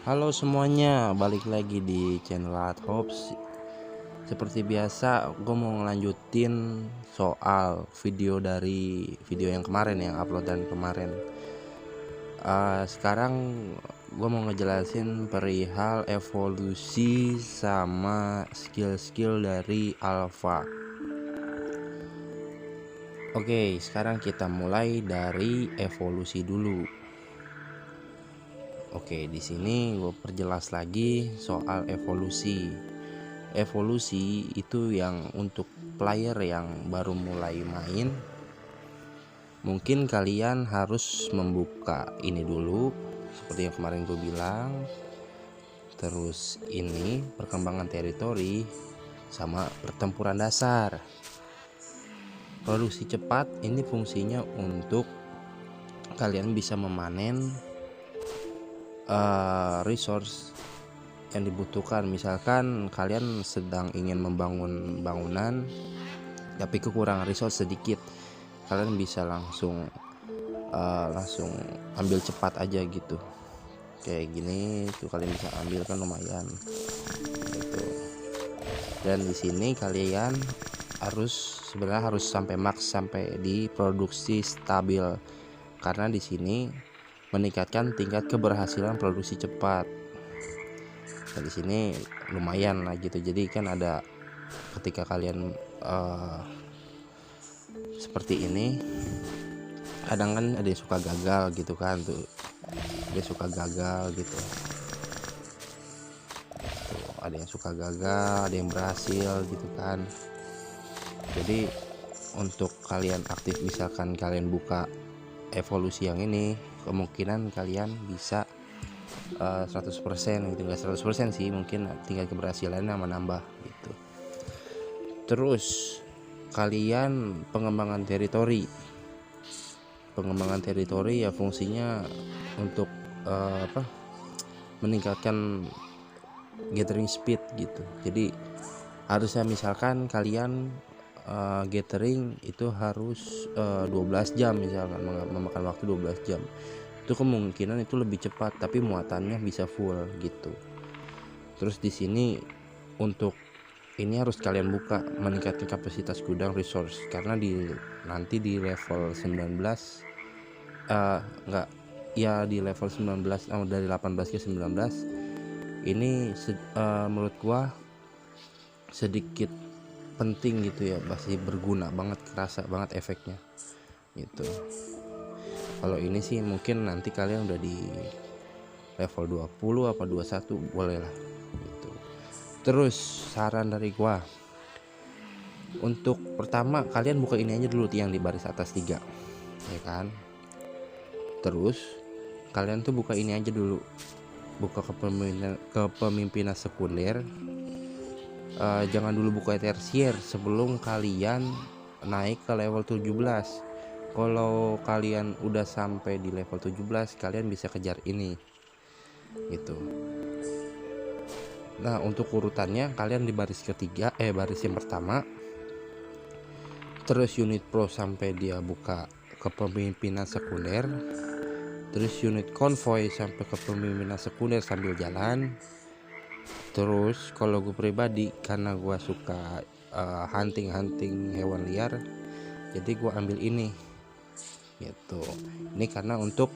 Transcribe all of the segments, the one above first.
Halo semuanya, balik lagi di channel Art Hops. Seperti biasa, gue mau ngelanjutin soal video yang kemarin, yang uploadan kemarin. Sekarang gue mau ngejelasin perihal evolusi sama skill-skill dari alpha. Oke, sekarang kita mulai dari evolusi dulu. Oke, di sini gue perjelas lagi soal evolusi. Evolusi itu yang untuk player yang baru mulai main, mungkin kalian harus membuka ini dulu seperti yang kemarin gue bilang. Terus ini perkembangan teritori sama pertempuran dasar. Produksi cepat ini fungsinya untuk kalian bisa memanen resource yang dibutuhkan. Misalkan kalian sedang ingin membangun bangunan tapi kekurangan resource sedikit, kalian bisa langsung ambil cepat aja gitu, kayak gini tuh kalian bisa ambil kan lumayan gitu. Dan di sini kalian sebenarnya harus sampai max, sampai di produksi stabil, karena di sini meningkatkan tingkat keberhasilan produksi cepat. Dan di sini lumayan lah gitu. Jadi kan ada ketika kalian seperti ini, kadang kan ada yang suka gagal gitu kan, tuh dia suka gagal gitu. Tuh, ada yang suka gagal, ada yang berhasil gitu kan. Jadi untuk kalian aktif, misalkan kalian buka evolusi yang ini, kemungkinan kalian bisa 100% gitu. Enggak 100% sih, mungkin tingkat keberhasilannya menambah gitu. Terus kalian pengembangan teritori ya fungsinya untuk meningkatkan gathering speed gitu. Jadi harusnya misalkan kalian gathering itu harus 12 jam, misalkan memakan waktu 12 jam, itu kemungkinan itu lebih cepat tapi muatannya bisa full gitu. Terus di sini untuk ini harus kalian buka meningkatkan kapasitas gudang resource, karena nanti di level 19 enggak ya, di level 19 dari 18 ke 19 ini menurut gua sedikit penting gitu ya, masih berguna banget, kerasa banget efeknya gitu. Kalau ini sih mungkin nanti kalian udah di level 20 apa 21 boleh lah gitu. Terus saran dari gua, untuk pertama kalian buka ini aja dulu yang di baris atas 3 ya kan. Terus kalian tuh buka ini aja dulu, buka kepemimpinan sekunder. Jangan dulu buka tersier sebelum kalian naik ke level 17. Kalau kalian udah sampai di level 17, kalian bisa kejar ini gitu. Nah, untuk urutannya kalian di baris ketiga, baris yang pertama, terus unit pro sampai dia buka kepemimpinan sekunder, terus unit konvoy sampai kepemimpinan sekunder sambil jalan. Terus kalau gue pribadi, karena gue suka hunting hewan liar, jadi gue ambil ini gitu. Ini karena untuk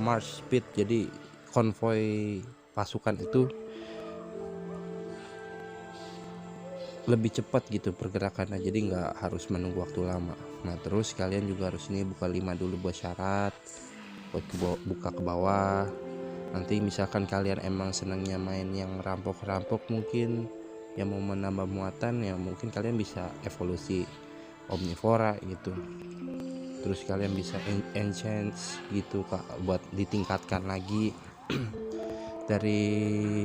march speed, jadi konvoy pasukan itu lebih cepat gitu pergerakannya, jadi nggak harus menunggu waktu lama. Nah, terus kalian juga harus ini buka 5 dulu buat syarat, buat buka ke bawah. Nanti misalkan kalian emang senangnya main yang rampok-rampok, mungkin yang mau menambah muatan, ya mungkin kalian bisa evolusi omnivora gitu. Terus kalian bisa enchant gitu Kak, buat ditingkatkan lagi dari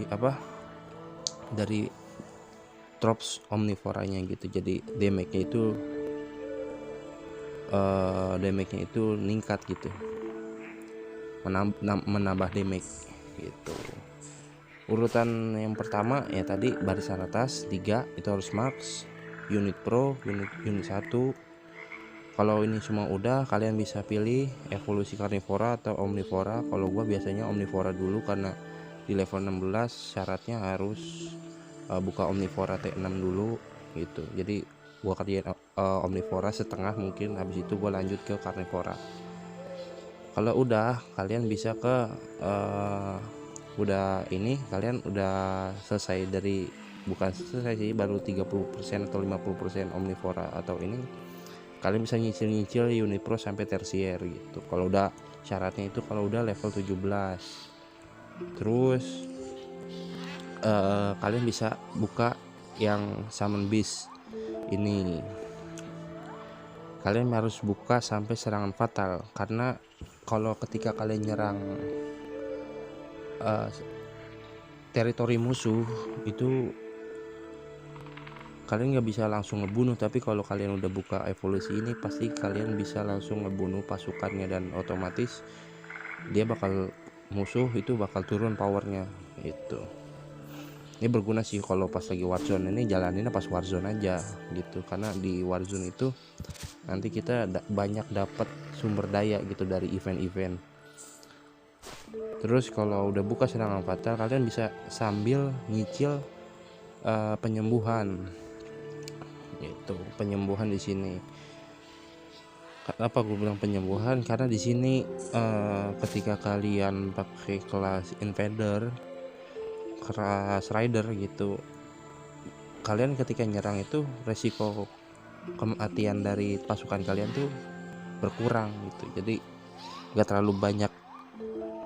drops omnivoranya gitu. Jadi damage-nya itu meningkat gitu, menambah damage gitu. Urutan yang pertama ya tadi barisan atas 3 itu harus max, unit pro, unit 1. Kalau ini semua udah, kalian bisa pilih evolusi karnivora atau omnivora. Kalau gua biasanya omnivora dulu karena Di level 16 syaratnya harus buka Omnivora T6 dulu gitu. Jadi gua kerjain Omnivora setengah, mungkin habis itu gua lanjut ke Carnivora. Kalau udah, kalian bisa ke kalian udah selesai dari, bukan selesai sih, baru 30% atau 50% Omnivora atau ini, kalian bisa nyicil unit pro sampai tersier gitu. Kalau udah, syaratnya itu kalau udah level 17. Terus kalian bisa buka yang Summon Beast ini. Kalian harus buka sampai serangan fatal, karena kalau ketika kalian nyerang teritori musuh itu kalian nggak bisa langsung ngebunuh, tapi kalau kalian udah buka evolusi ini pasti kalian bisa langsung ngebunuh pasukannya, dan otomatis musuh itu bakal turun powernya itu. Ini berguna sih kalau pas lagi Warzone, ini jalaninnya pas Warzone aja gitu, karena di Warzone itu nanti kita banyak dapat sumber daya gitu dari event-event. Terus kalau udah buka serangan fatal, kalian bisa sambil nyicil penyembuhan. Itu penyembuhan di sini. Kenapa gue bilang penyembuhan? Karena di sini ketika kalian pakai kelas Invader, kelas Rider gitu, kalian ketika nyerang itu resiko kematian dari pasukan kalian tuh berkurang gitu. Jadi nggak terlalu banyak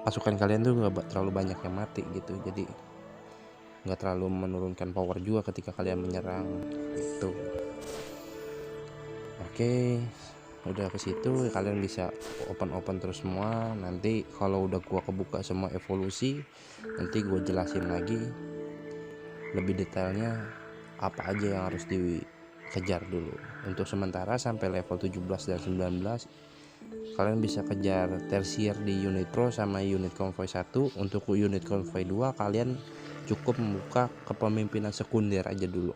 pasukan kalian tuh, nggak terlalu banyak yang mati gitu. Jadi nggak terlalu menurunkan power juga ketika kalian menyerang itu. Oke, udah ke situ kalian bisa open terus semua. Nanti kalau udah gua kebuka semua evolusi, nanti gua jelasin lagi lebih detailnya apa aja yang harus dikejar dulu. Untuk sementara sampai level 17 dan 19 kalian bisa kejar tersier di unit pro sama unit konvoi 1. Untuk unit konvoi 2 kalian cukup membuka kepemimpinan sekunder aja dulu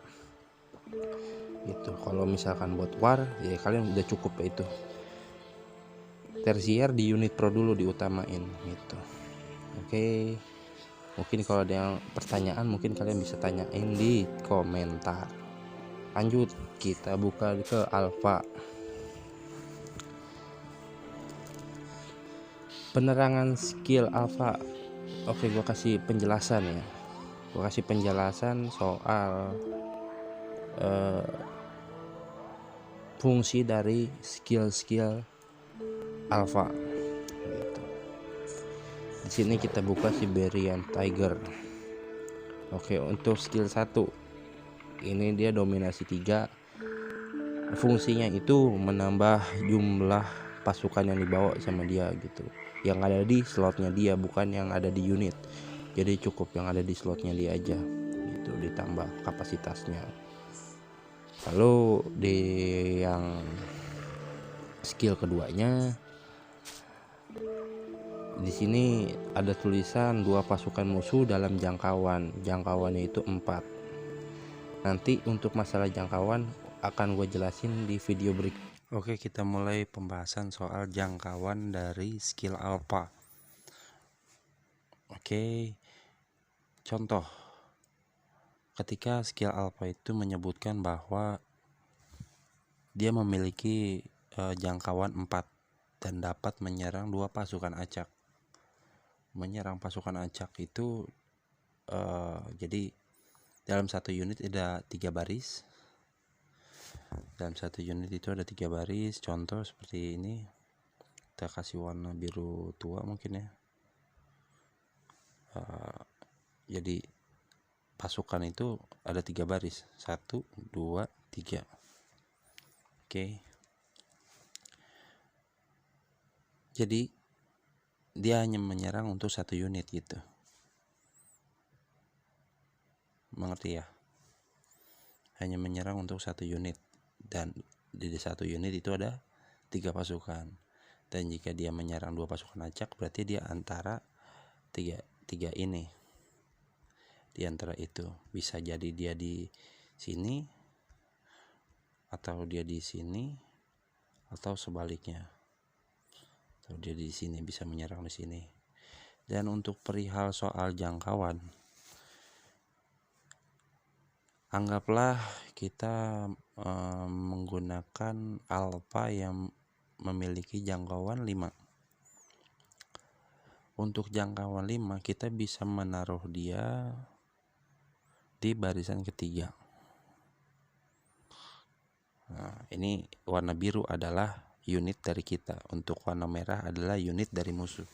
gitu. Kalau misalkan buat war ya kalian udah cukup itu, tersier di unit pro dulu diutamain gitu. Oke, mungkin kalau ada yang pertanyaan mungkin kalian bisa tanyain di komentar. Lanjut, kita buka ke alpha. Penerangan skill alpha. Oke, gua kasih penjelasan ya. Gua kasih penjelasan soal fungsi dari skill alpha gitu. Di sini kita buka Siberian Tiger. Oke, untuk skill 1 ini dia dominasi 3. Fungsinya itu menambah jumlah pasukan yang dibawa sama dia gitu, yang ada di slotnya dia, bukan yang ada di unit. Jadi cukup yang ada di slotnya dia aja gitu, ditambah kapasitasnya. Lalu di yang skill keduanya, di sini ada tulisan 2 pasukan musuh dalam jangkauannya itu 4. Nanti untuk masalah jangkauan akan gue jelasin di video berikut. Oke, kita mulai pembahasan soal jangkauan dari skill alpha. Oke, contoh ketika skill alpha itu menyebutkan bahwa dia memiliki jangkauan 4 dan dapat menyerang 2 pasukan acak. Menyerang pasukan acak itu jadi dalam satu unit ada 3 baris. Dalam satu unit itu ada 3 baris. Contoh seperti ini, kita kasih warna biru tua mungkin ya. Jadi pasukan itu ada 3 baris, 1, 2, 3. Oke. Jadi dia hanya menyerang untuk 1 unit gitu. Mengerti ya? Hanya menyerang untuk 1 unit, dan di 1 unit itu ada 3 pasukan. Dan jika dia menyerang 2 pasukan acak, berarti dia antara tiga ini. Di antara itu bisa jadi dia di sini, atau dia di sini, atau sebaliknya. Atau dia di sini bisa menyerang di sini. Dan untuk perihal soal jangkauan, anggaplah kita menggunakan alfa yang memiliki jangkauan 5. Untuk jangkauan 5 kita bisa menaruh dia di barisan ketiga. Nah, ini warna biru adalah unit dari kita, untuk warna merah adalah unit dari musuh.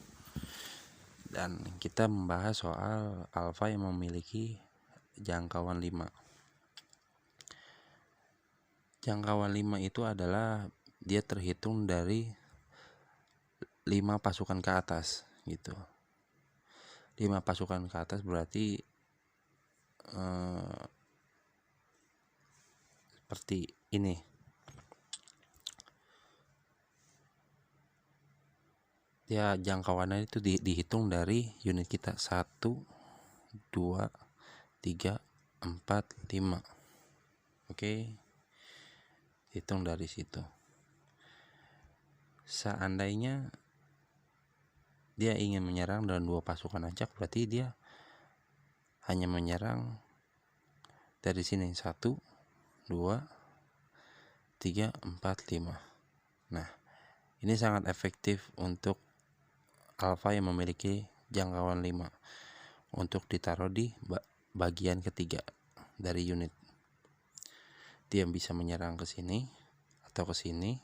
Dan kita membahas soal alfa yang memiliki jangkauan 5. Jangkauan 5 itu adalah dia terhitung dari 5 pasukan ke atas gitu. 5 pasukan ke atas berarti seperti ini. Ya, jangkauannya itu dihitung dari unit kita 1, 2, 3, 4, 5. Oke. Hitung dari situ. Seandainya dia ingin menyerang dengan 2 pasukan acak, berarti dia hanya menyerang dari sini 1, 2, 3, 4, 5. Nah, ini sangat efektif untuk alfa yang memiliki jangkauan 5 untuk ditaruh di bagian ketiga dari unit. Dia bisa menyerang ke sini atau ke sini,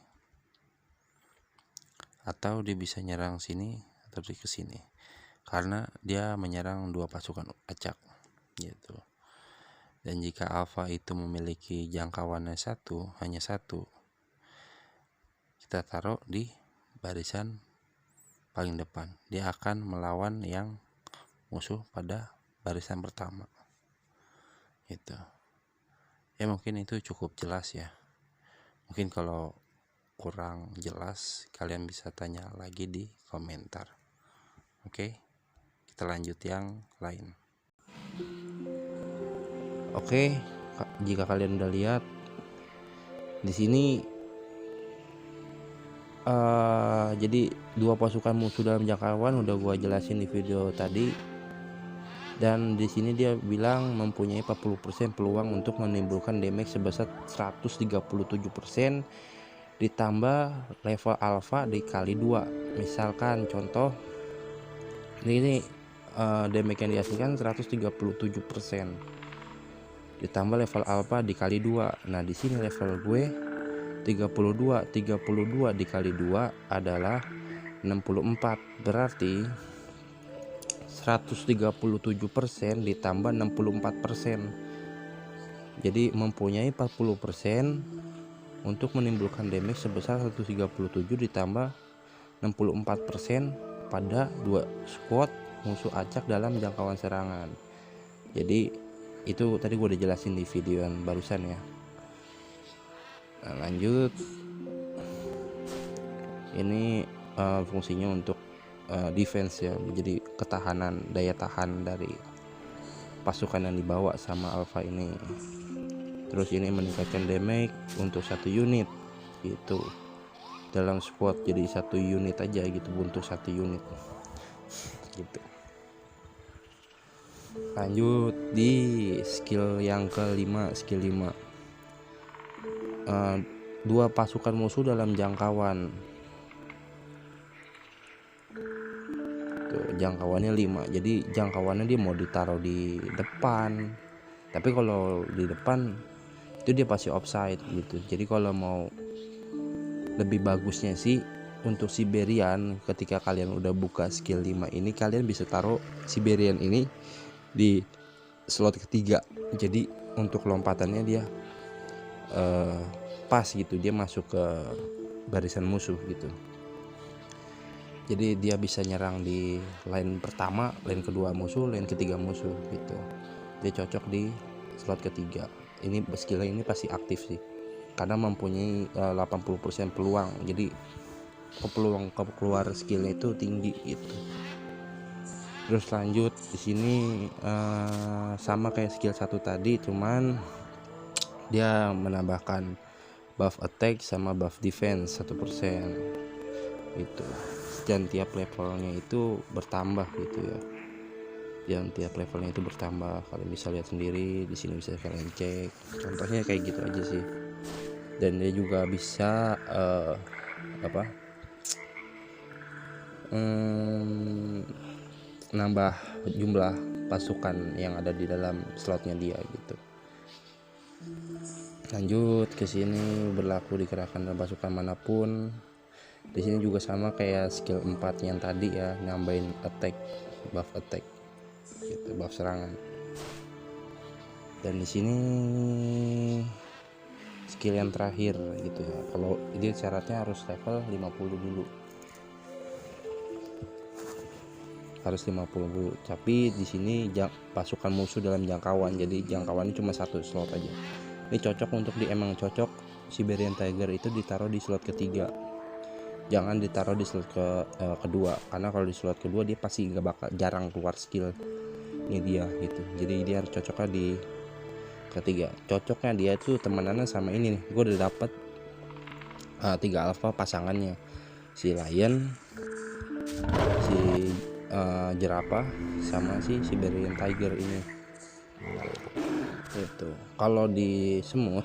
atau dia bisa nyerang sini atau ke sini, karena dia menyerang 2 pasukan acak gitu. Dan jika alfa itu memiliki jangkauannya hanya satu, kita taruh di barisan paling depan. Dia akan melawan yang musuh pada barisan pertama gitu. Ya, mungkin itu cukup jelas ya. Mungkin kalau kurang jelas kalian bisa tanya lagi di komentar. Oke, kita lanjut yang lain. Oke, jika kalian udah lihat di sini, jadi 2 pasukan musuh dalam jangkauan udah gua jelasin di video tadi. Dan di sini dia bilang mempunyai 40% peluang untuk menimbulkan damage sebesar 137%, ditambah level alpha dikali 2. Misalkan contoh ini damage yang dihasilkan 137%, ditambah level alpha dikali 2. Nah, di sini level gue 32 dikali 2 adalah 64, berarti 137% ditambah 64%, jadi mempunyai 40% untuk menimbulkan damage sebesar 137 ditambah 64% pada 2 squad musuh acak dalam jangkauan serangan. Jadi itu tadi gue udah jelasin di video yang barusan ya. Nah, lanjut, ini fungsinya untuk defense ya, jadi ketahanan, daya tahan dari pasukan yang dibawa sama alpha ini. Terus ini meningkatkan damage untuk 1 unit gitu dalam squad, jadi 1 unit aja gitu untuk 1 unit gitu. Lanjut di skill yang kelima, skill 5. 2 pasukan musuh dalam jangkauan. Jangkauannya 5, jadi jangkauannya dia mau ditaruh di depan, tapi kalau di depan itu dia pasti offside gitu. Jadi kalau mau lebih bagusnya sih untuk Siberian, ketika kalian udah buka skill 5 ini, kalian bisa taruh Siberian ini di slot ketiga, jadi untuk lompatannya dia pas gitu, dia masuk ke barisan musuh gitu. Jadi dia bisa nyerang di line pertama, line kedua musuh, line ketiga musuh gitu. Dia cocok di slot ketiga. Ini skillnya ini pasti aktif sih, karena mempunyai 80% peluang. Jadi peluang keluar skillnya itu tinggi gitu. Terus lanjut di sini sama kayak skill 1 tadi, cuman dia menambahkan buff attack sama buff defense 1% gitu. dan tiap levelnya itu bertambah gitu ya. Yang tiap levelnya itu bertambah, kalian bisa lihat sendiri di sini, bisa kalian cek. Contohnya kayak gitu aja sih. Dan dia juga bisa nambah jumlah pasukan yang ada di dalam slotnya dia gitu. Lanjut ke sini, berlaku dikerahkan dalam pasukan manapun. Di sini juga sama kayak skill 4 yang tadi ya, nambahin attack, buff attack gitu, buff serangan. Dan di sini skill yang terakhir gitu ya. Kalau dia syaratnya harus level 50 dulu. Harus 50 dulu. Tapi di sini pasukan musuh dalam jangkauan. Jadi jangkauannya cuma satu slot aja. Ini cocok untuk emang cocok Siberian Tiger itu ditaruh di slot ketiga. Jangan ditaruh di slot kedua, karena kalau di slot kedua dia pasti nggak bakal, jarang keluar skill ini dia gitu. Jadi dia harus cocoknya di ketiga. Cocoknya dia itu temenannya sama ini nih. Gue udah dapet 3 alpha pasangannya, si Lion, si jerapah, sama si Siberian Tiger ini. Itu kalau di semut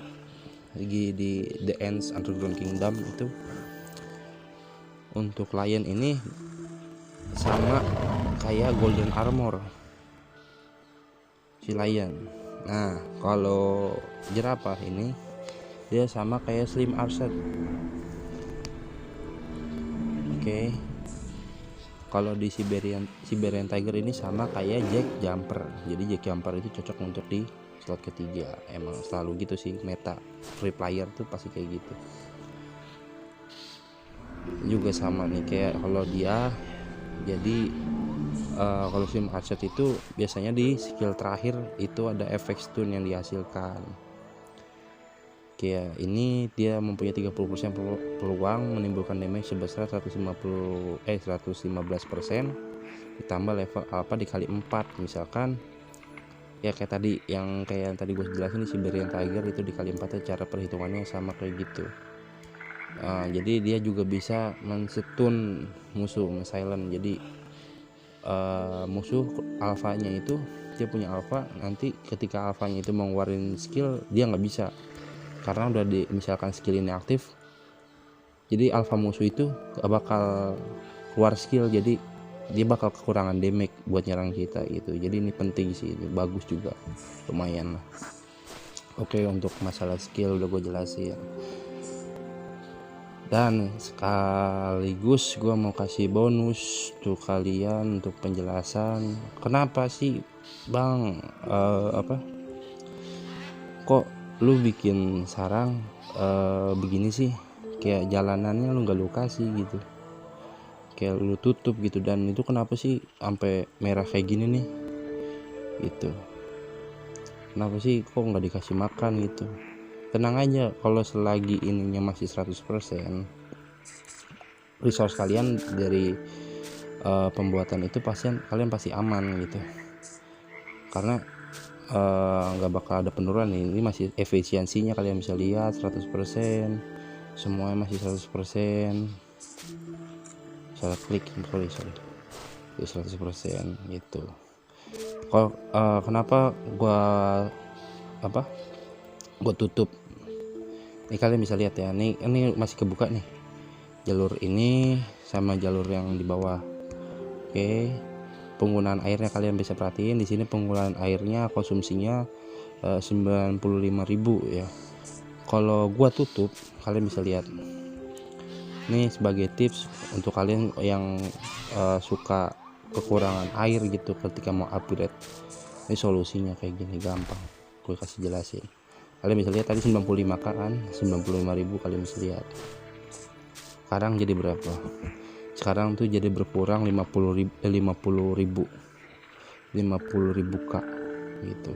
lagi di The Ants Underground Kingdom itu, untuk Lion ini sama kayak Golden Armor si Lion. Nah kalau jerapah ini dia sama kayak Slim Arset. Oke. Kalau di Siberian Tiger ini sama kayak Jack Jumper. Jadi Jack Jumper itu cocok untuk di slot ketiga. Emang selalu gitu sih, meta free player tuh pasti kayak gitu. Juga sama nih kayak kalau dia, jadi kalau Slim Arset itu biasanya di skill terakhir itu ada efek stun yang dihasilkan. Kayak ini dia mempunyai 30% peluang menimbulkan damage sebesar 115% ditambah level alpha dikali 4. Misalkan ya kayak tadi yang gue jelasin, Siberian Tiger itu dikali 4 ya, cara perhitungannya sama kayak gitu. Jadi dia juga bisa men-stun musuh, silent. Jadi musuh alfanya itu, dia punya alpha, nanti ketika alfanya itu mau ngeluarin skill dia nggak bisa, karena udah misalkan skill ini aktif, jadi alpha musuh itu gak bakal keluar skill, jadi dia bakal kekurangan damage buat nyerang kita gitu. Jadi ini penting sih, bagus juga, lumayan lah. Oke, untuk masalah skill udah gue jelasin, dan sekaligus gue mau kasih bonus tuh kalian untuk penjelasan kenapa sih bang kok lu bikin sarang begini sih, kayak jalanannya lu nggak lu kasih gitu, kayak lu tutup gitu, dan itu kenapa sih sampai merah kayak gini nih gitu, kenapa sih kok nggak dikasih makan gitu. Tenang aja, kalau selagi ininya masih 100%, resource kalian dari pembuatan itu kalian pasti aman gitu, karena nggak bakal ada penurunan. Ini masih efisiensinya kalian bisa lihat 100%, semuanya masih 100%. Salah klik, sorry 100% gitu. Kalau kenapa gua tutup, ini kalian bisa lihat ya, ini masih kebuka nih jalur ini sama jalur yang di bawah. Oke, penggunaan airnya kalian bisa perhatiin di sini, penggunaan airnya konsumsinya 95.000 ya. Kalau gua tutup, kalian bisa lihat ini sebagai tips untuk kalian yang suka kekurangan air gitu ketika mau upgrade. Ini solusinya kayak gini, gampang gue kasih jelasin. Kalian bisa lihat tadi 95 kan, 95.000 kalian bisa lihat. Sekarang jadi berapa? Sekarang tuh jadi berkurang 50.000 kak gitu.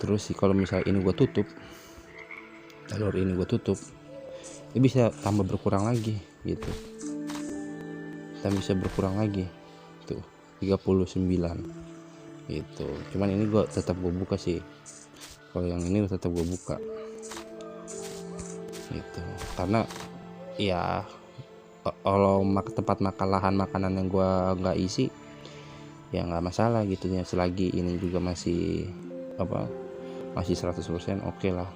Terus sih kalau misalnya ini gue tutup, jalur ini gue tutup, ini bisa tambah berkurang lagi gitu, kita bisa berkurang lagi tuh 39 gitu. Cuman ini gue tetap gue buka sih, kalau yang ini tetap gue buka gitu, karena ya kalau tempat makan lahan makanan yang gua nggak isi ya nggak masalah gitu ya, selagi ini juga masih masih 100% oke lah.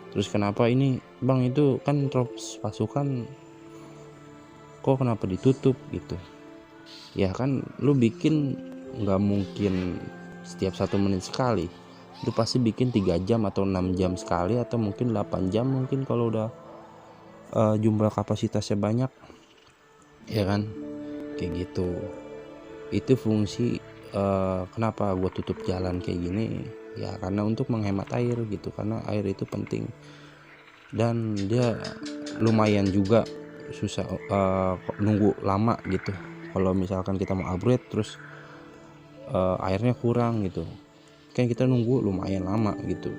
Terus kenapa ini bang, itu kan drops pasukan kok kenapa ditutup gitu ya, kan lu bikin nggak mungkin setiap 1 menit sekali, lu pasti bikin 3 jam atau 6 jam sekali, atau mungkin 8 jam mungkin kalau udah jumlah kapasitasnya banyak ya kan, kayak gitu. Itu fungsi kenapa gue tutup jalan kayak gini ya, karena untuk menghemat air gitu, karena air itu penting dan dia lumayan juga susah nunggu lama gitu kalau misalkan kita mau upgrade terus airnya kurang gitu kan, kita nunggu lumayan lama gitu.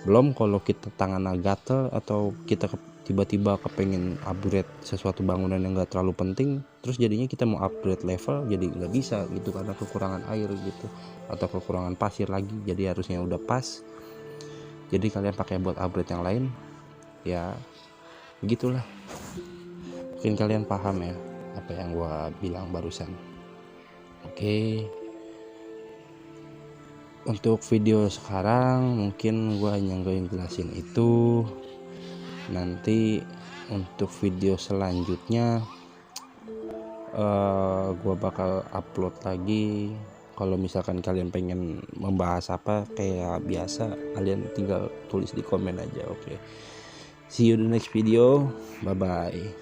Belum kalau kita tangannya gatel atau kita tiba-tiba kepengen upgrade sesuatu bangunan yang gak terlalu penting, terus jadinya kita mau upgrade level jadi nggak bisa gitu karena kekurangan air gitu atau kekurangan pasir lagi, jadi harusnya udah pas, jadi kalian pakai buat upgrade yang lain ya, begitulah. Mungkin kalian paham ya apa yang gua bilang barusan. Oke, untuk video sekarang mungkin gua hanya jelasin itu. Nanti untuk video selanjutnya gua bakal upload lagi. Kalau misalkan kalian pengen membahas apa kayak biasa, kalian tinggal tulis di komen aja. Oke, see you the next video, bye bye.